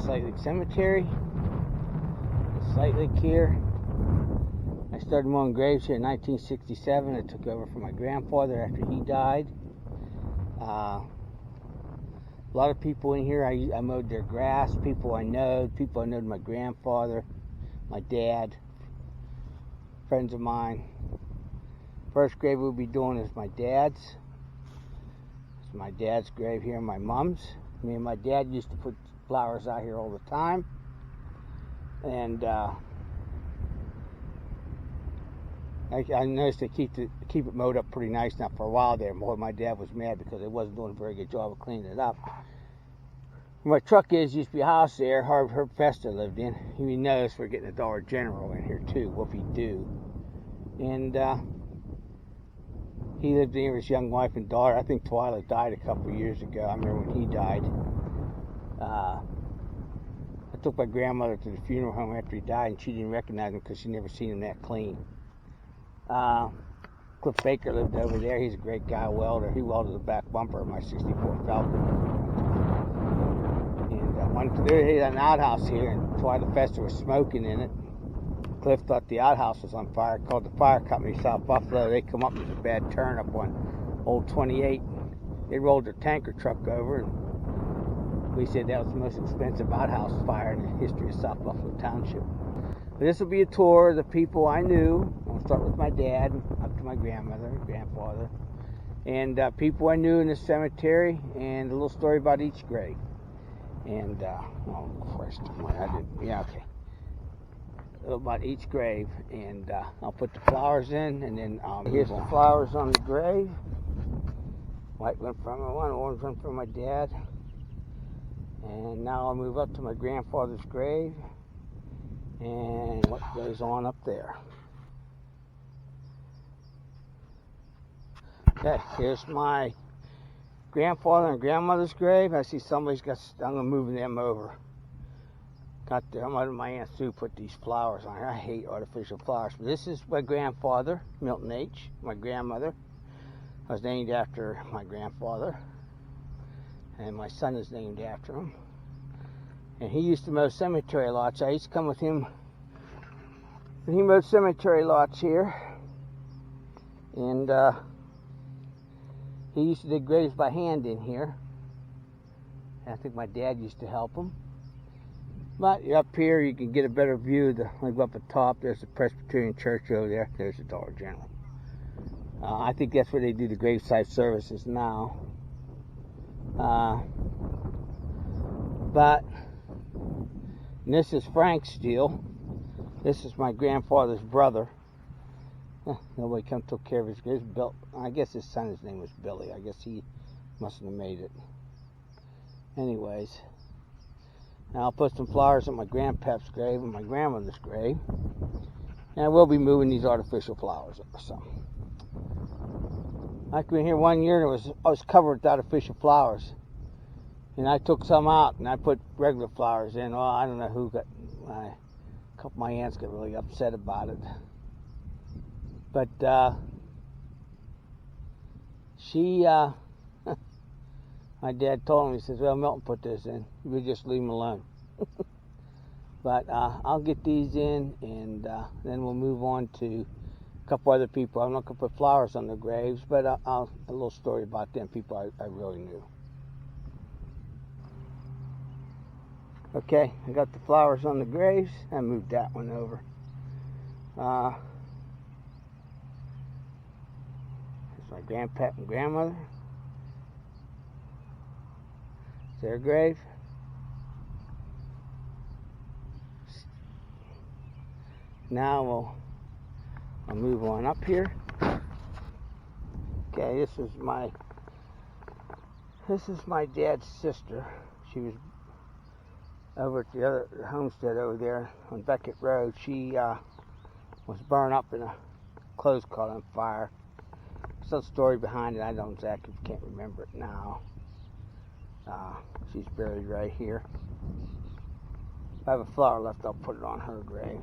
Slatelick Cemetery. Slatelick here. I started mowing graves here in 1967. I took over from my grandfather after he died. A lot of people in here, I mowed their grass. People I know my grandfather, my dad, friends of mine. First grave we'll be doing is my dad's. It's my dad's grave here, my mom's. Me and my dad used to put flowers out here all the time. And I noticed they keep it mowed up pretty nice now. For a while there, my dad was mad because it wasn't doing a very good job of cleaning it up. Where my truck used to be a house there. Herb Fester lived in. He knows we're getting a Dollar General in here too. Whoopie-doo. And he lived there with his young wife and daughter. I think Twyla died a couple of years ago. I remember when he died. I took my grandmother to the funeral home after he died, and she didn't recognize him because she never seen him that clean. Cliff Baker lived over there. He's a great guy, welder. He welded the back bumper of my 64 Falcon. And there had an outhouse here, and Twyla Fester was smoking in it. Cliff thought the outhouse was on fire, called the fire company, South Buffalo. They come up, there's a bad turn up on Old 28. They rolled their tanker truck over, and we said that was the most expensive outhouse fire in the history of South Buffalo Township. But this will be a tour of the people I knew. I'll start with my dad, up to my grandmother, grandfather, and people I knew in the cemetery, and a little story about each grave. And, oh, Christ, okay. About each grave, and I'll put the flowers in, and then here's the flowers on the grave. White one from my one, orange one from my dad. And now I'll move up to my grandfather's grave and what goes on up there. Okay, here's my grandfather and grandmother's grave. I see somebody's got, I'm going to move them over. Got there, my Aunt Sue put these flowers on here. I hate artificial flowers. But this is my grandfather, Milton H. My grandmother. I was named after my grandfather. And my son is named after him. And he used to mow cemetery lots. I used to come with him. He mowed cemetery lots here. And he used to dig graves by hand in here. I think my dad used to help him. But up here, you can get a better view. Like up at the top, there's the Presbyterian Church over there. There's the Dollar General. I think that's where they do the graveside services now. But this is Frank Steele. This is my grandfather's brother. Nobody come took care of his grave. I guess his son's name was Billy. I guess he mustn't have made it. Anyways. Now I'll put some flowers on my grandpap's grave and my grandmother's grave. And I will be moving these artificial flowers over some. I came in here one year and I was covered with artificial flowers. And I took some out and I put regular flowers in. Well, I don't know who got, a couple of my aunts got really upset about it. But my dad told him, he says, well, Milton put this in. We just leave him alone. But I'll get these in, and then we'll move on to a couple other people. I'm not going to put flowers on their graves, but a little story about them, people I really knew. Okay, I got the flowers on the graves. I moved that one over. Here's my grandpa and grandmother. Their grave. Now I'll move on up here. Okay, this is my dad's sister. She was over at the other homestead over there on Beckett Road. She was burned up in a clothes caught on fire. There's a story behind it. I don't exactly can't remember it now. She's buried right here. If I have a flower left, I'll put it on her grave.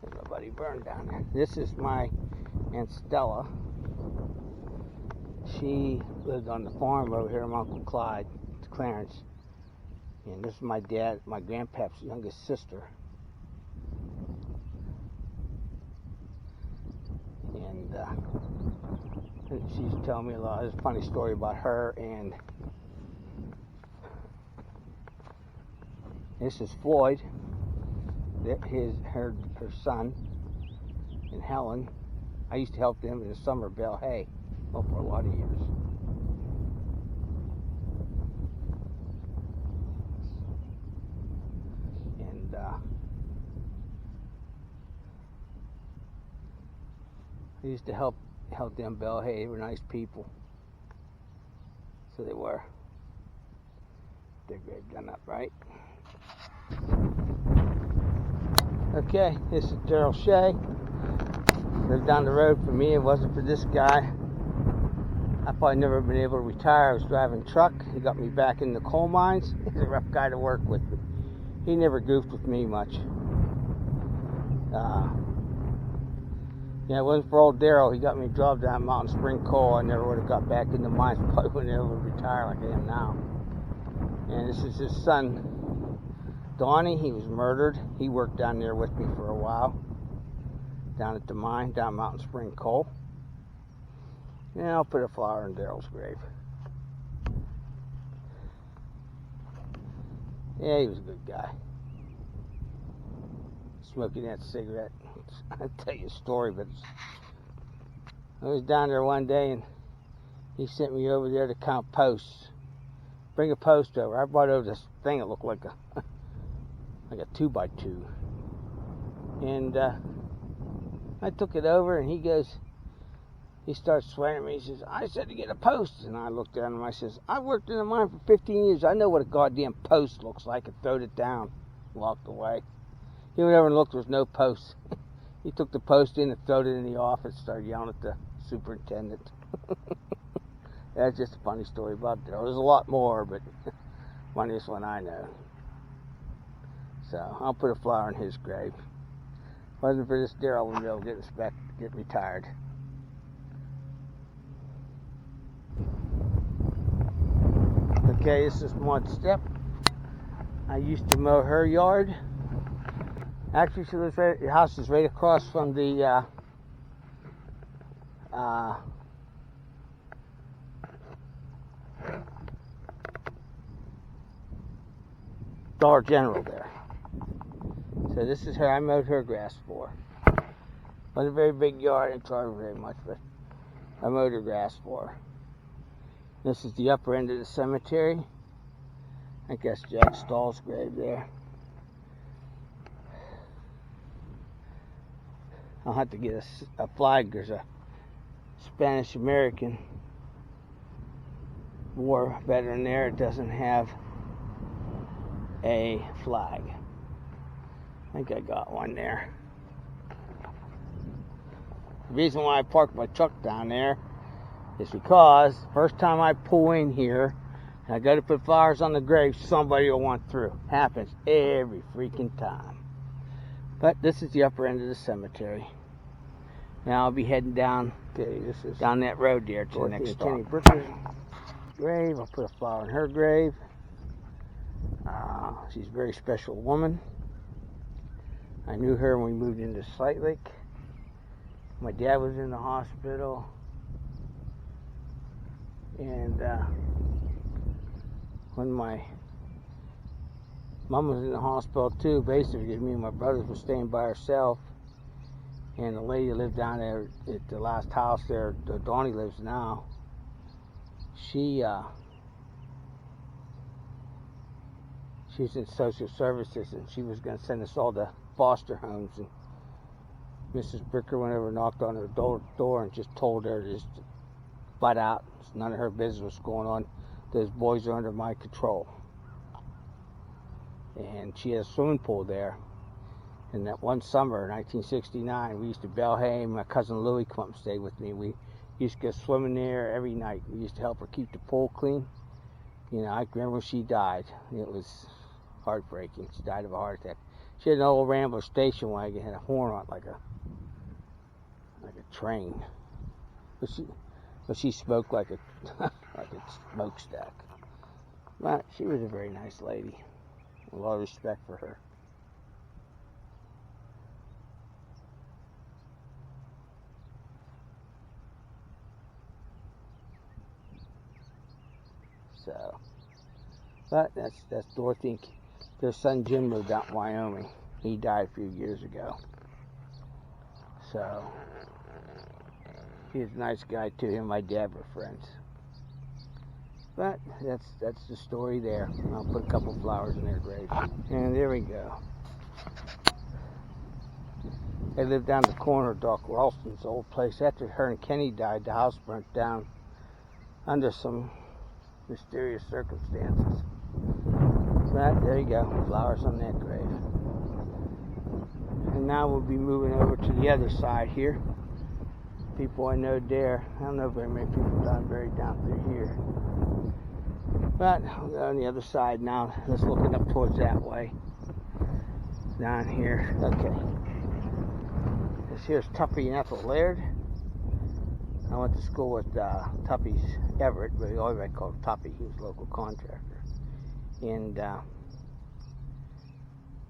There's nobody burned down there. This is my Aunt Stella. She lived on the farm over here with my Uncle Clyde, Clarence. And this is my dad, my grandpap's youngest sister. And she's telling me a lot. There's a funny story about her. And this is Floyd, her son, and Helen. I used to help them in the summer bale hay, well, for a lot of years. And I used to help them bale hay. They were nice people. So they were. Their grave done up, right? Okay, this is Daryl Shea. Lived down the road from me. It wasn't for this guy, I probably never been able to retire. I was driving truck. He got me back in the coal mines. He's a rough guy to work with, but he never goofed with me much. Yeah, it wasn't for old Daryl. He got me a job down at Mountain Spring Coal. I never would have got back in the mines. Probably wouldn't have able to retire like I am now. And this is his son, Donnie. He was murdered. He worked down there with me for a while, down at the mine, down Mountain Spring Coal. And I'll put a flower in Daryl's grave. Yeah, he was a good guy. Smoking that cigarette. I'll tell you a story, but I was down there one day and he sent me over there to count posts. Bring a post over. I brought over this thing that looked like a 2x2. And I took it over and he starts swearing at me. He says, I said to get a post. And I looked at him and I says, I worked in the mine for 15 years. I know what a goddamn post looks like. I throwed it down, walked away. He went over and looked, there was no post. He took the post in and threw it in the office, started yelling at the superintendent. That's just a funny story about Daryl. There's a lot more, but funniest one I know. So I'll put a flower in his grave. If it wasn't for this Daryl, we would be able to get retired. Okay, this is Maud Step. I used to mow her yard. Actually, she lives right, the house is right across from the Dollar General there. So this is her. I mowed her grass for. Wasn't a very big yard. I didn't try her very much, but I mowed her grass for. This is the upper end of the cemetery. I guess Jack Stahl's grave there. I'll have to get a flag. There's a Spanish-American war veteran there. It doesn't have a flag. I think I got one there. The reason why I parked my truck down there is because first time I pull in here and I go to put flowers on the grave, somebody will want through. Happens every freaking time. But this is the upper end of the cemetery. Now I'll be heading down. Okay, this is down that road there to the next stop. Grave. I'll put a flower in her grave. She's a very special woman. I knew her when we moved into Slatelick. My dad was in the hospital. And when my mom was in the hospital too, basically me and my brothers were staying by ourselves. And the lady that lived down there at the last house there, Donnie lives now, she's in social services, and she was going to send us all to foster homes. And Mrs. Bricker went over and knocked on her door and just told her to just butt out. It's none of her business what's going on. Those boys are under my control. And she has a swimming pool there. And that one summer, 1969, we used to bale hay. My cousin Louie come up and stay with me. We used to go swimming there every night. We used to help her keep the pool clean. You know, I remember when she died. It was heartbreaking. She died of a heart attack. She had an old Rambler station wagon, had a horn on it like a train. But But she smoked like a like a smokestack. But she was a very nice lady. A lot of respect for her. So, but that's Dorothy. Their son Jim lived out in Wyoming. He died a few years ago. So, he was a nice guy too. Him and my dad were friends. But that's the story there. I'll put a couple flowers in their grave. And there we go. They lived down the corner of Doc Ralston's old place. After her and Kenny died, the house burnt down under some mysterious circumstances. But there you go, flowers on that grave. And now we'll be moving over to the other side here. People I know there. I don't know very many people buried down through here. But on the other side now, let's look it up towards that way. Down here, okay. Here's Tuffy and Ethel Laird. I went to school with Tuffy's Everett, but everybody called him Tuffy. He was a local contractor. And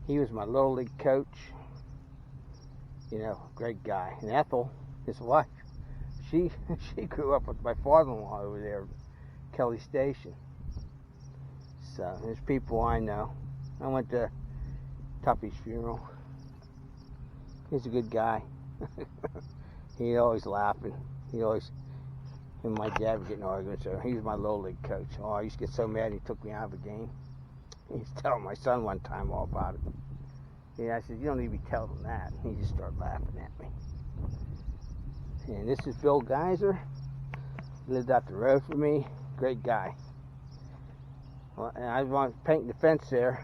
he was my Little League coach. You know, great guy. And Ethel, his wife, she grew up with my father-in-law over there, Kelly Station. So there's people I know. I went to Tuffy's funeral. He's a good guy. He always laughing. He always, him and my dad were getting arguments. So he was my Little League coach. Oh, I used to get so mad he took me out of a game. He was telling my son one time all about it. Yeah, I said, you don't need to be telling him that. He just started laughing at me. And this is Bill Geyser. He lived out the road from me. Great guy. Well, and I was painting the fence there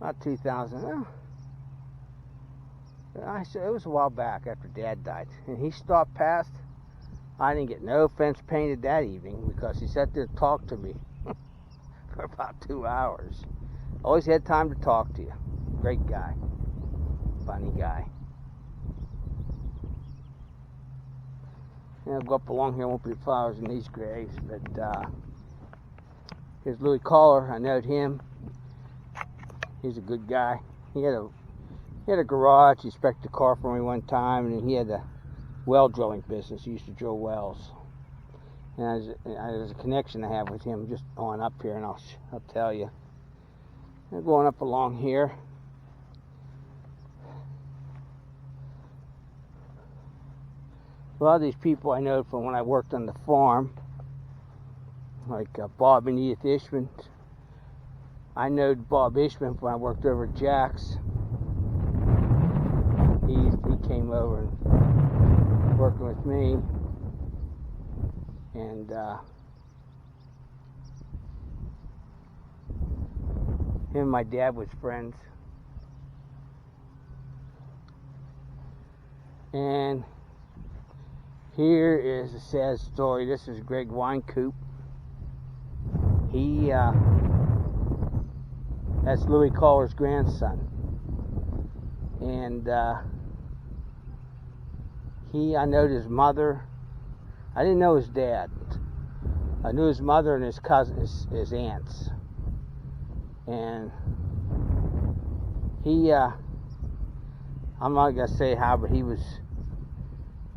about 2000. Well, I said it was a while back after Dad died, and he stopped past. I didn't get no fence painted that evening because he sat there and talked to me for about 2 hours. Always had time to talk to you. Great guy, funny guy. And I'll go up along here. Won't be flowers in these graves, but here's Louis Collar. I knowed him. He's a good guy. He had a garage. He inspected a car for me one time, and he had a well drilling business. He used to drill wells. And there's a connection I have with him just on up here, and I'll tell you. I'm going up along here. A lot of these people I know from when I worked on the farm, like Bob and Edith Ishman. I know Bob Ishman when I worked over at Jack's. He came over and working with me, and him and my dad was friends. And here is a sad story. This is Greg Weinkoop. That's Louis Collar's grandson. And I knowed his mother. I didn't know his dad. I knew his mother and his cousins, his aunts. And I'm not going to say how, but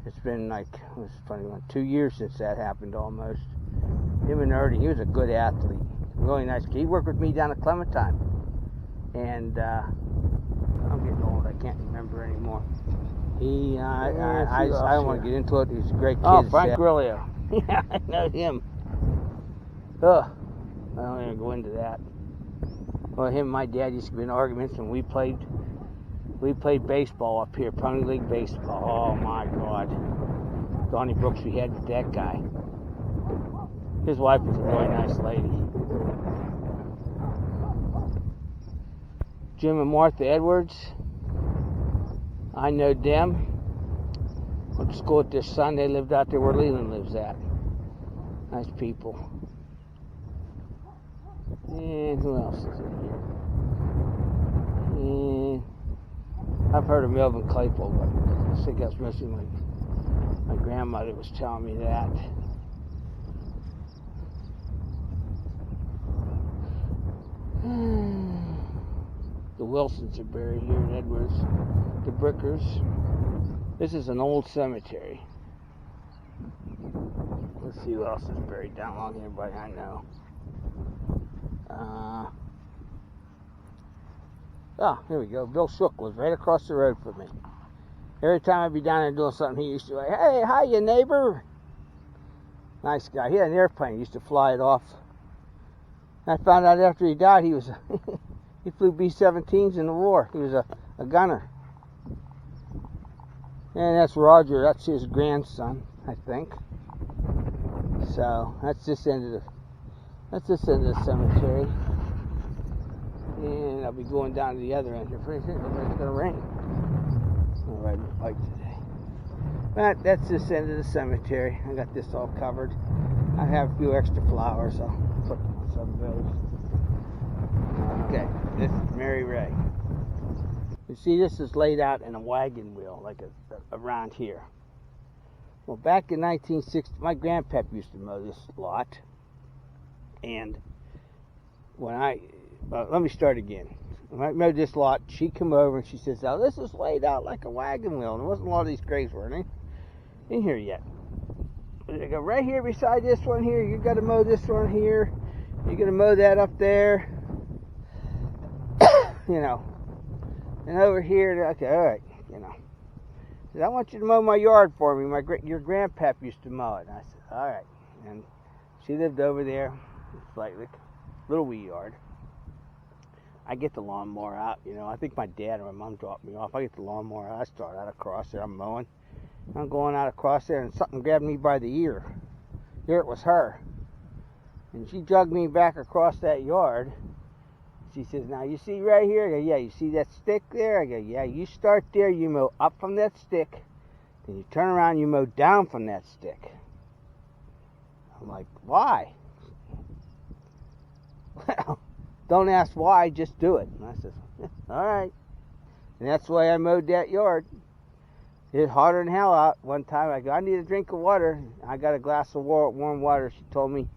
it's been like, it was funny, 2 years since that happened almost. Him and Ernie, he was a good athlete. Really nice kid. He worked with me down at Clementine. And I'm getting old, I can't remember anymore. I don't want to get into it. He's a great kid. Oh, Frank Grillo. Yeah, I know him. Ugh, I don't even go into that. Well, him and my dad used to be in arguments, and we played baseball up here, Pony League baseball. Oh my God. Donnie Brooks we had with that guy. His wife was a really nice lady. Jim and Martha Edwards. I know them. Went to school with their son. They lived out there where Leland lives at. Nice people. And who else is in here? And I've heard of Melvin Claypool, but I think that's mostly like My grandmother was telling me that. The Wilsons are buried here in Edwards. The Brickers. This is an old cemetery. Let's see who else is buried down along here. Everybody I know. Here we go. Bill Shook was right across the road from me. Every time I'd be down there doing something, he used to say, "Hey, hi, you neighbor." Nice guy. He had an airplane. He used to fly it off. I found out after he died, he was he flew B-17s in the war. He was a gunner. And that's Roger. That's his grandson, I think. So that's this end of the cemetery. And I'll be going down to the other end here pretty soon. It's gonna rain. I'll ride my bike today. But that's this end of the cemetery. I got this all covered. I have a few extra flowers. I'll put some of those. Okay, this is Mary Ray. You see, this is laid out in a wagon wheel, like around here. Well, back in 1960, my grandpap used to mow this lot. And when let me start again. When I mowed this lot, she come over and she says, "Oh, this is laid out like a wagon wheel." And there wasn't a lot of these graves weren't in here yet. But I go, right here beside this one here, you got to mow this one here. You're going to mow that up there. You know. And over here, okay, all right, you know. She said, "I want you to mow my yard for me. Your grandpap used to mow it." And I said, "All right." And she lived over there in Slatelick, little wee yard. I get the lawnmower out, you know. I think my dad or my mom dropped me off. I get the lawnmower out. I start out across there. I'm mowing. I'm going out across there, and something grabbed me by the ear. Here it was her. And she dragged me back across that yard. She says, "Now, you see right here?" I go, "Yeah." "You see that stick there?" I go, "Yeah." "You start there. You mow up from that stick. Then you turn around, you mow down from that stick." I'm like, "Why?" "Well, don't ask why, just do it." And I said, "All right." And that's the way I mowed that yard. It was hotter than hell out. One time I go, "I need a drink of water." I got a glass of warm water. She told me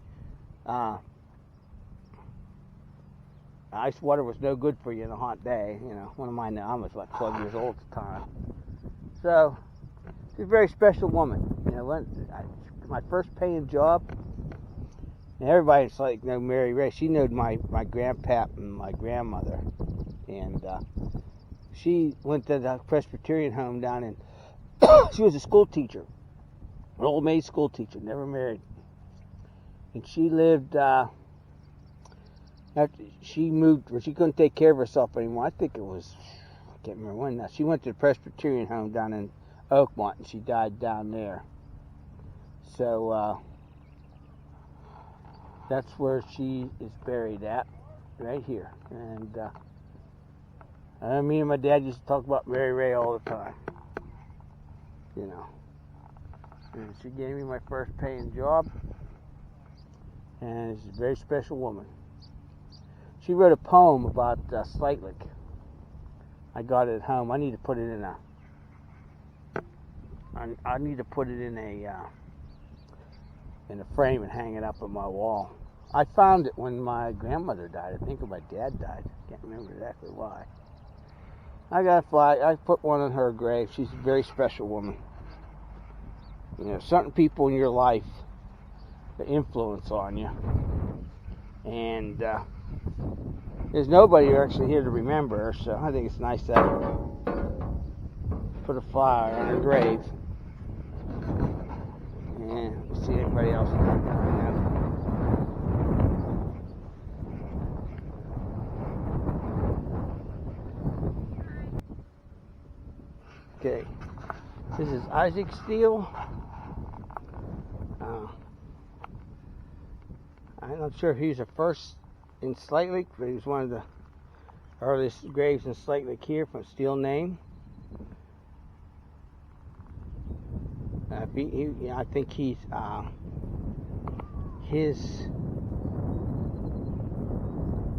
ice water was no good for you in a hot day. You know, what am I now? I was like 12 years old at the time. So, she's a very special woman. You know, my first paying job, and everybody's like, "No, Mary Ray." She knew my grandpap and my grandmother. And she went to the Presbyterian home down in, she was a school teacher, an old maid school teacher, never married. And she lived, after she moved, where she couldn't take care of herself anymore. I think it was, I can't remember when now. She went to the Presbyterian home down in Oakmont, and she died down there. So, that's where she is buried at, right here. And me and my dad used to talk about Mary Ray all the time. You know. And she gave me my first paying job. And she's a very special woman. She wrote a poem about Slatelick. I got it at home. I need to put it in a frame and hang it up on my wall. I found it when my grandmother died. I think when my dad died. I can't remember exactly why. I put one on her grave. She's a very special woman. You know, certain people in your life, the influence on you. And there's nobody actually here to remember her, so I think it's nice to put a flower on her grave. And we'll see anybody else coming out. Okay, this is Isaac Steele. I'm not sure if he was the first in Slatelick, but he was one of the earliest graves in Slatelick here from Steele name. I think he's his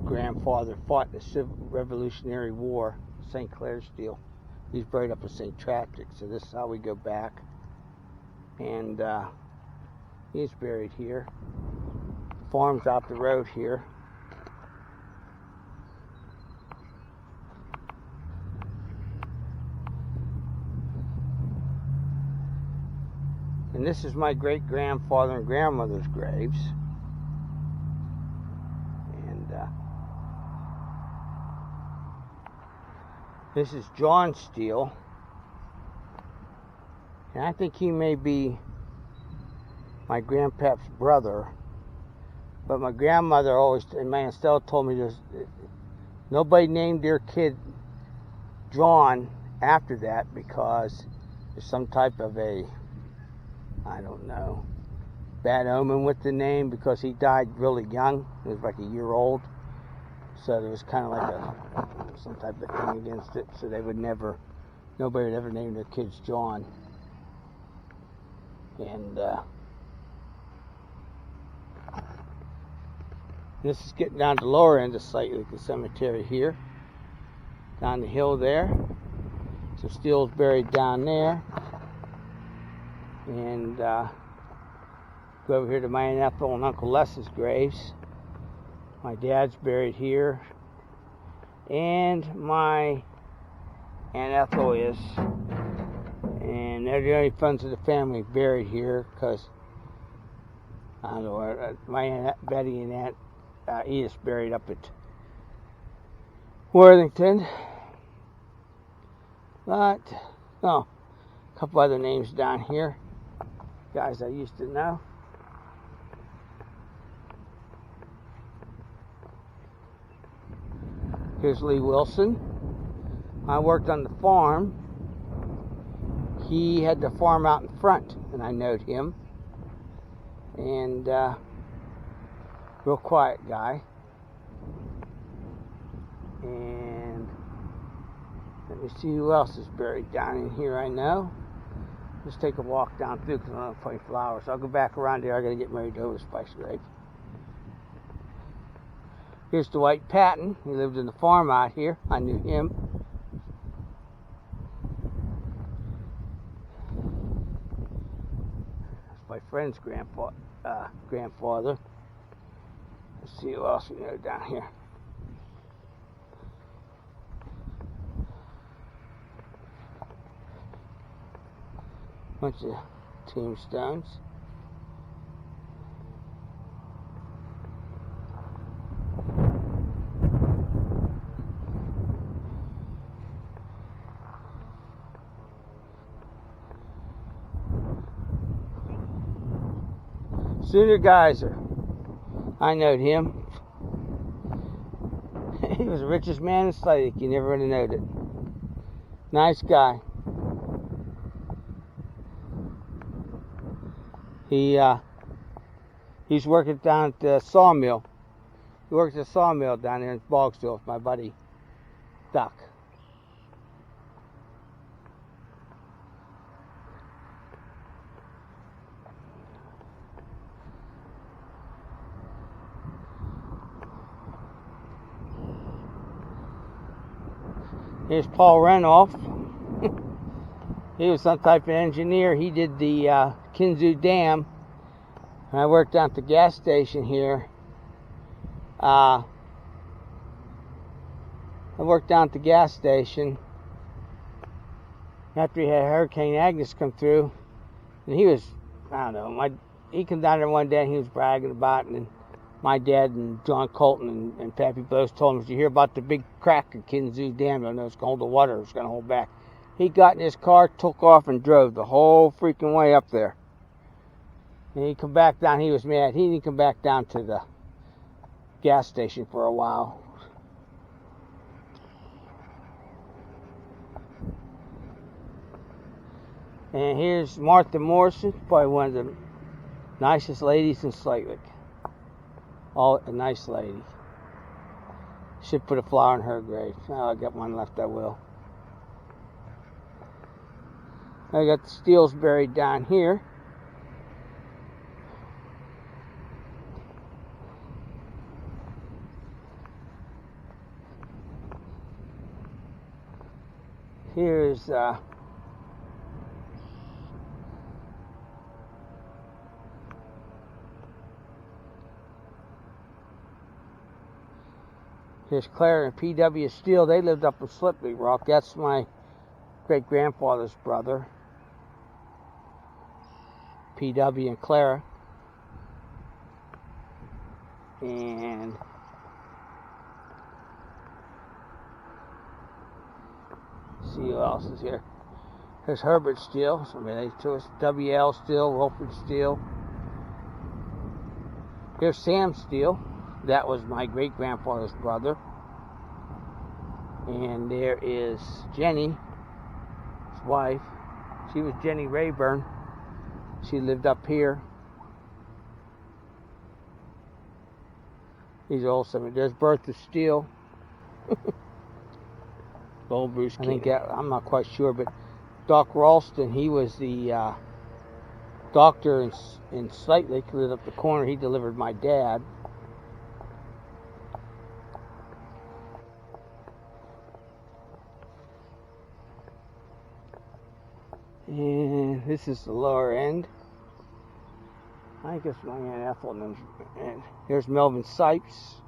grandfather fought in the Civil Revolutionary War, St. Clair Steele. He's buried up in St. Patrick, so this is how we go back. and he's buried here. Farm's out the road here. And this is my great-grandfather and grandmother's graves. And this is John Steele. And I think he may be my grandpap's brother. But my grandmother always, and my Aunt Stella told me nobody named their kid John after that because there's some type of a, I don't know, bad omen with the name because he died really young. He was like a year old. So there was kind of like some type of thing against it. So they would never, nobody would ever name their kids John. And this is getting down to the lower end of Slatelick, the cemetery here. Down the hill there. So Steele's buried down there. And go over here to my Aunt Ethel and Uncle Les's graves. My dad's buried here. And my Aunt Ethel is. And they're the only friends of the family buried here because, I don't know, my Aunt Betty and Aunt Edith buried up at Worthington. But, oh, a couple other names down here. Guys I used to know. Here's Lee Wilson. I worked on the farm. He had the farm out in front, and I knowed him. And real quiet guy. And let me see who else is buried down in here I know. Just take a walk down through because I don't have any flowers. I'll go back around there. I got to get married to Spice grave. Here's Dwight Patton. He lived in the farm out here. I knew him. That's my friend's grandfather. Let's see who else we know down here. Bunch of tombstones. Geyser. I knowed him. He was the richest man in Slatelick. You never would have known it. Nice guy. He's working down at the sawmill. He works at the sawmill down there in Bogsville with my buddy Duck. Here's Paul Renoff. He was some type of engineer. He did the Kinzu Dam. And I worked down at the gas station here. I worked down at the gas station after he had Hurricane Agnes come through. And he was, I don't know, he came down there one day and he was bragging about it. And my dad and John Colton and Pappy Blows told him, did you hear about the big crack at Kinzu Dam? I know it's going to hold the water. It's going to hold back. He got in his car, took off, and drove the whole freaking way up there. And he come back down. He was mad. He didn't come back down to the gas station for a while. And here's Martha Morrison, probably one of the nicest ladies in Slatelick. Oh, a nice lady. Should put a flower in her grave. Oh, I got one left, I will. I got the Steeles buried down here. Here's Here's Clara and P.W. Steele. They lived up in Slippery Rock. That's my great-grandfather's brother. P.W. and Clara. And see who else is here. Here's Herbert Steele. Somebody to us. W.L. Steele, Wilfred Steele. Here's Sam Steele. That was my great-grandfather's brother. And there is Jenny, his wife. She was Jenny Rayburn. She lived up here. These are all some. There's Bertha Steele. Old Bruce King. I think I'm not quite sure, but Doc Ralston, he was the doctor in Slatelick, who lived up the corner. He delivered my dad. And this is the lower end. I guess my Aunt Ethel. And here's Melvin Sipes.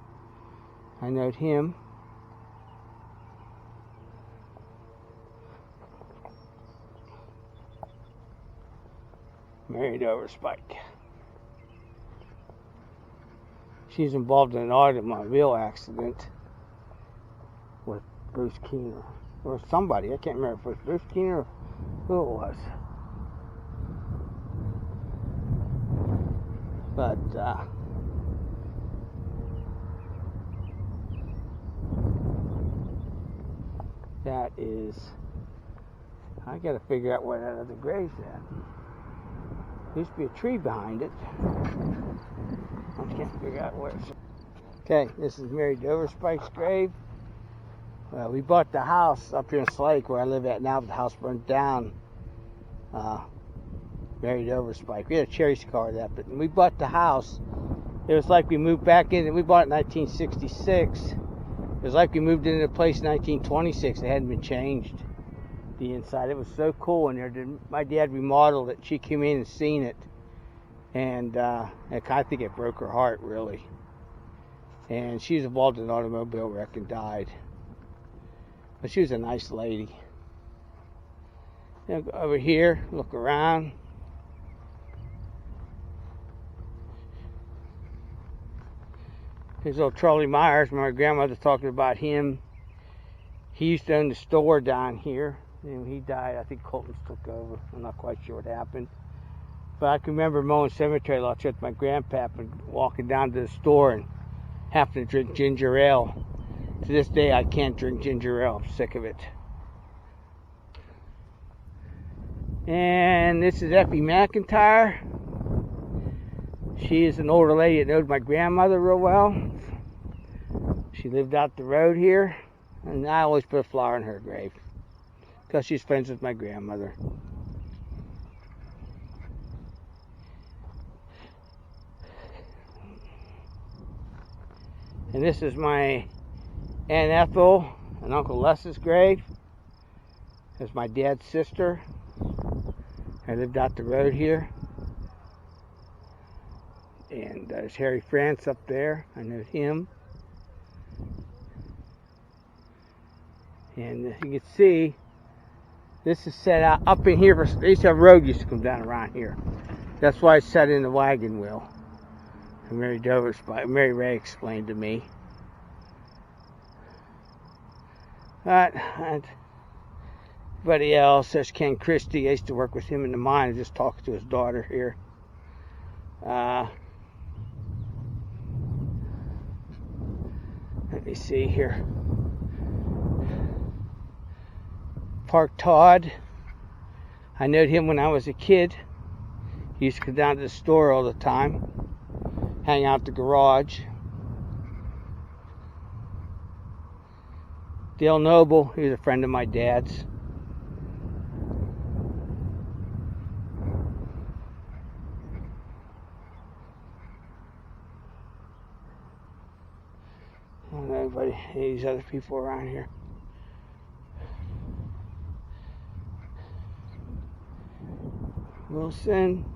I know him. Married over Spike. She's involved in an automobile accident with Bruce Keener. Or somebody. I can't remember if it was Bruce Keener or who it was. But that is, I gotta figure out where that other grave's at. There used to be a tree behind it. I can't figure out where it's. Okay, this is Mary Dover Spike's grave. We bought the house up here in Slatelick where I live at now, but the house burned down. Mary Dover Spike. We had a cherry scar of that, but when we bought the house, it was like we moved back in. We bought it in 1966. It was like we moved into the place in 1926. It hadn't been changed. The inside. It was so cool in there. My dad remodeled it. She came in and seen it. And I think it broke her heart, really. And she was involved in an automobile wreck and died. But she was a nice lady. Go over here, look around. Here's old Charlie Myers. My grandmother's talking about him. He used to own the store down here. And when he died, I think Colton's took over. I'm not quite sure what happened. But I can remember mowing cemetery lots with my grandpap and walking down to the store and having to drink ginger ale. To this day, I can't drink ginger ale. I'm sick of it. And this is Effie McIntyre. She is an older lady that knows my grandmother real well. She lived out the road here. And I always put a flower in her grave. Because she's friends with my grandmother. And this is my Aunt Ethel and Uncle Les's grave. That's my dad's sister. I lived out the road here. And there's Harry France up there. I know him. And as you can see, this is set out up in here. They used to have a road used to come down around here. That's why it's set in the wagon wheel. And Mary Ray explained to me. But everybody else, there's Ken Christie. I used to work with him in the mine. I just talked to his daughter here. Let me see here. Park Todd. I knowed him when I was a kid. He used to come down to the store all the time. Hang out the garage. Dale Noble, he was a friend of my dad's. I don't know anybody, any of these other people around here. Wilson.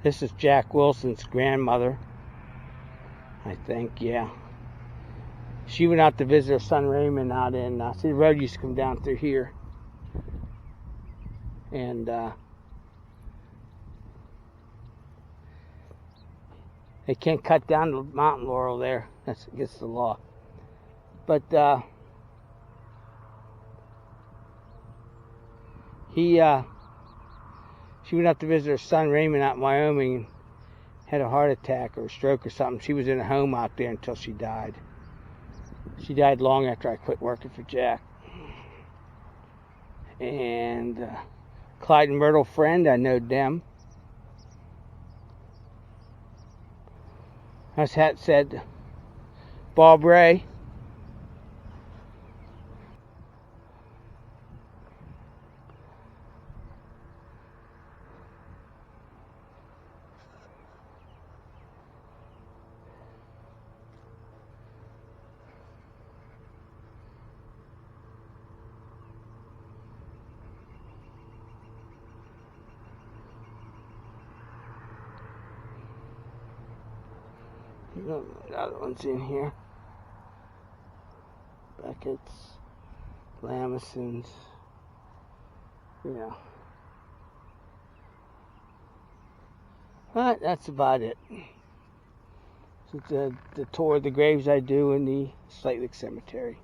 This is Jack Wilson's grandmother, I think, yeah. She went out to visit her son Raymond out in, see the road used to come down through here. And they can't cut down the mountain laurel there. That's against the law. But she went out to visit her son Raymond out in Wyoming and had a heart attack or a stroke or something. She was in a home out there until she died. She died long after I quit working for Jack. And Clyde and Myrtle Friend, I knowed them. As Hat said, Bob Ray. The other one's in here. Beckett's, Lamison's, yeah. But that's about it. So the tour of the graves I do in the Slatelick Cemetery.